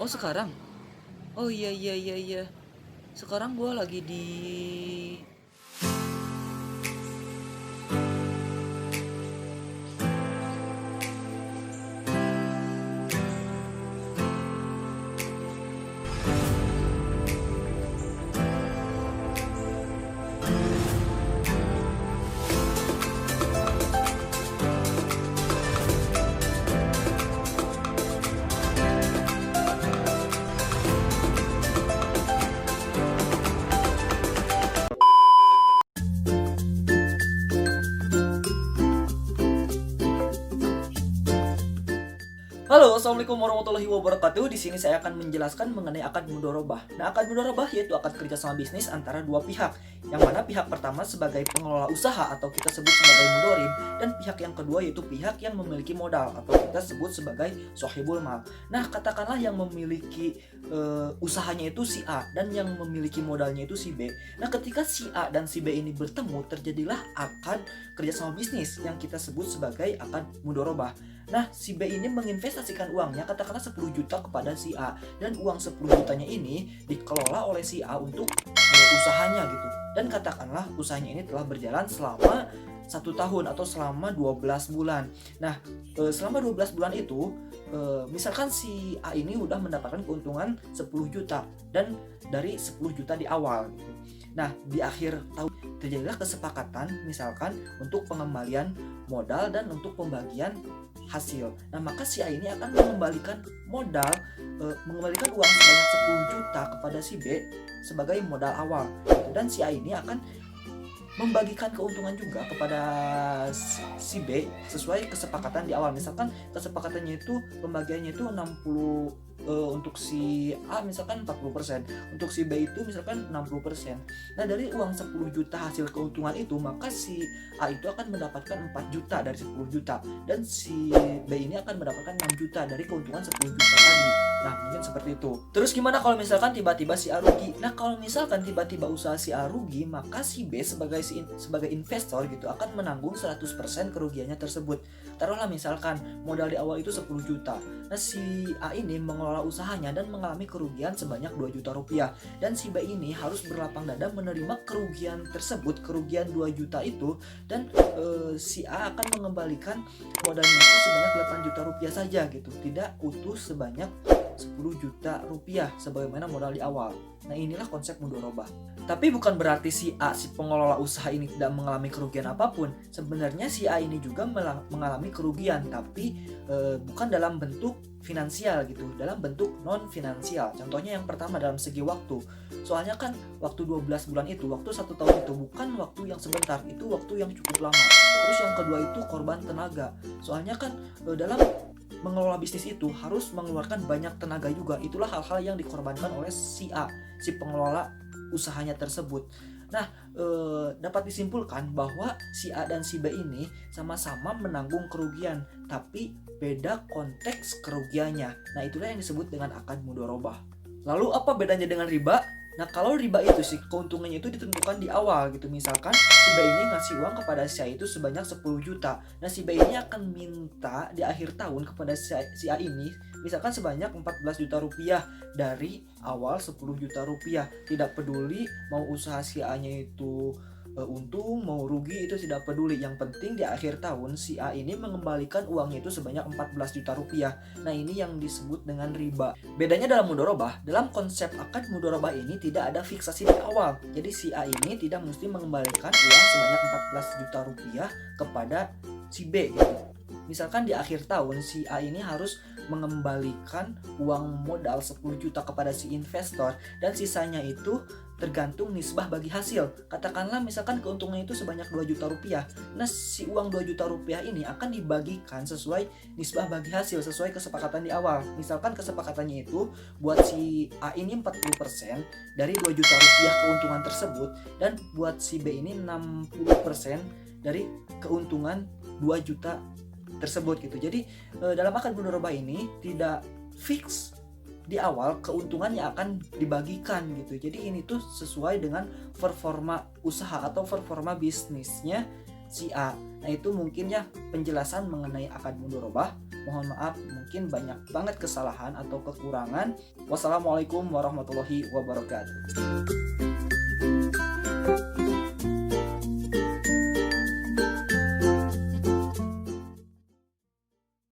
Oh sekarang? Oh iya iya iya iya. Sekarang gua lagi di Halo, assalamualaikum warahmatullahi wabarakatuh. Di sini saya akan menjelaskan mengenai akad mudharabah. Nah, akad mudharabah yaitu akad kerjasama bisnis antara dua pihak, yang mana pihak pertama sebagai pengelola usaha atau kita sebut sebagai mudorib, dan pihak yang kedua yaitu pihak yang memiliki modal atau kita sebut sebagai sohibul mal. Nah, katakanlah yang memiliki usahanya itu si A dan yang memiliki modalnya itu si B. Nah, ketika si A dan si B ini bertemu, terjadilah akad kerjasama bisnis yang kita sebut sebagai akad mudharabah. Nah, si B ini menginvestasikan uangnya katakanlah 10 juta kepada si A, dan uang 10 jutanya ini dikelola oleh si A untuk usahanya gitu. Dan katakanlah usahanya ini telah berjalan selama 1 tahun atau selama 12 bulan. Nah, selama 12 bulan itu misalkan si A ini udah mendapatkan keuntungan 10 juta dan dari 10 juta di awal gitu. Nah, di akhir tahun terjadilah kesepakatan misalkan untuk pengembalian modal dan untuk pembagian hasil. Nah, maka si A ini akan mengembalikan modal, mengembalikan uang sebanyak 10 juta kepada si B sebagai modal awal. Dan si A ini akan membagikan keuntungan juga kepada si B sesuai kesepakatan di awal. Misalkan kesepakatannya itu pembagiannya itu 60 untuk si A misalkan 40%, untuk si B itu misalkan 60%. Nah, dari uang 10 juta hasil keuntungan itu, maka si A itu akan mendapatkan 4 juta dari 10 juta dan si B ini akan mendapatkan 6 juta dari keuntungan 10 juta tadi. Nah, mungkin seperti itu. Terus gimana kalau misalkan tiba-tiba si A rugi? Nah, kalau misalkan tiba-tiba usaha si A rugi, maka si B sebagai investor gitu akan menanggung 100% kerugiannya tersebut. Taruhlah misalkan modal di awal itu 10 juta. Nah, si A ini mengelola usahanya dan mengalami kerugian sebanyak 2 juta rupiah. Dan si B ini harus berlapang dada menerima kerugian tersebut, kerugian 2 juta itu, dan si A akan mengembalikan modalnya itu sebanyak 8 juta rupiah saja gitu. Tidak utuh sebanyak 10 juta rupiah sebagaimana modal di awal. Nah, inilah konsep mudharabah. Tapi bukan berarti si A, si pengelola usaha ini tidak mengalami kerugian apapun. Sebenarnya si A ini juga mengalami kerugian, tapi bukan dalam bentuk finansial gitu, dalam bentuk non finansial. Contohnya yang pertama dalam segi waktu. Soalnya kan waktu 12 bulan itu, waktu 1 tahun itu bukan waktu yang sebentar, itu waktu yang cukup lama. Terus yang kedua itu korban tenaga. Soalnya kan dalam mengelola bisnis itu harus mengeluarkan banyak tenaga juga. Itulah hal-hal yang dikorbankan oleh si A, si pengelola usahanya tersebut. Nah, dapat disimpulkan bahwa si A dan si B ini sama-sama menanggung kerugian, tapi beda konteks kerugiannya. Nah, itulah yang disebut dengan akad mudharabah. Lalu apa bedanya dengan riba? Nah, kalau riba itu sih keuntungannya itu ditentukan di awal gitu. Misalkan si B ini ngasih uang kepada si A itu sebanyak 10 juta. Nah, si B ini akan minta di akhir tahun kepada si A ini misalkan sebanyak 14 juta rupiah dari awal 10 juta rupiah. Tidak peduli mau usaha si A-nya itu untung mau rugi itu tidak peduli. Yang penting di akhir tahun si A ini mengembalikan uangnya itu sebanyak 14 juta rupiah. Nah, ini yang disebut dengan riba. Bedanya dalam mudharabah, dalam konsep akad mudharabah ini tidak ada fiksasi di awal. Jadi si A ini tidak mesti mengembalikan uang sebanyak 14 juta rupiah kepada si B gitu. Misalkan di akhir tahun si A ini harus mengembalikan uang modal 10 juta kepada si investor, dan sisanya itu tergantung nisbah bagi hasil. Katakanlah misalkan keuntungannya itu sebanyak 2 juta rupiah. Nah, si uang 2 juta rupiah ini akan dibagikan sesuai nisbah bagi hasil, sesuai kesepakatan di awal. Misalkan kesepakatannya itu buat si A ini 40% dari 2 juta rupiah keuntungan tersebut, dan buat si B ini 60% dari keuntungan 2 juta tersebut gitu. Jadi dalam akad mudharabah ini tidak fix di awal keuntungannya akan dibagikan gitu. Jadi ini tuh sesuai dengan performa usaha atau performa bisnisnya si A. Nah itu mungkin ya penjelasan mengenai akad mudharabah. Mohon maaf mungkin banyak banget kesalahan atau kekurangan. Wassalamualaikum warahmatullahi wabarakatuh.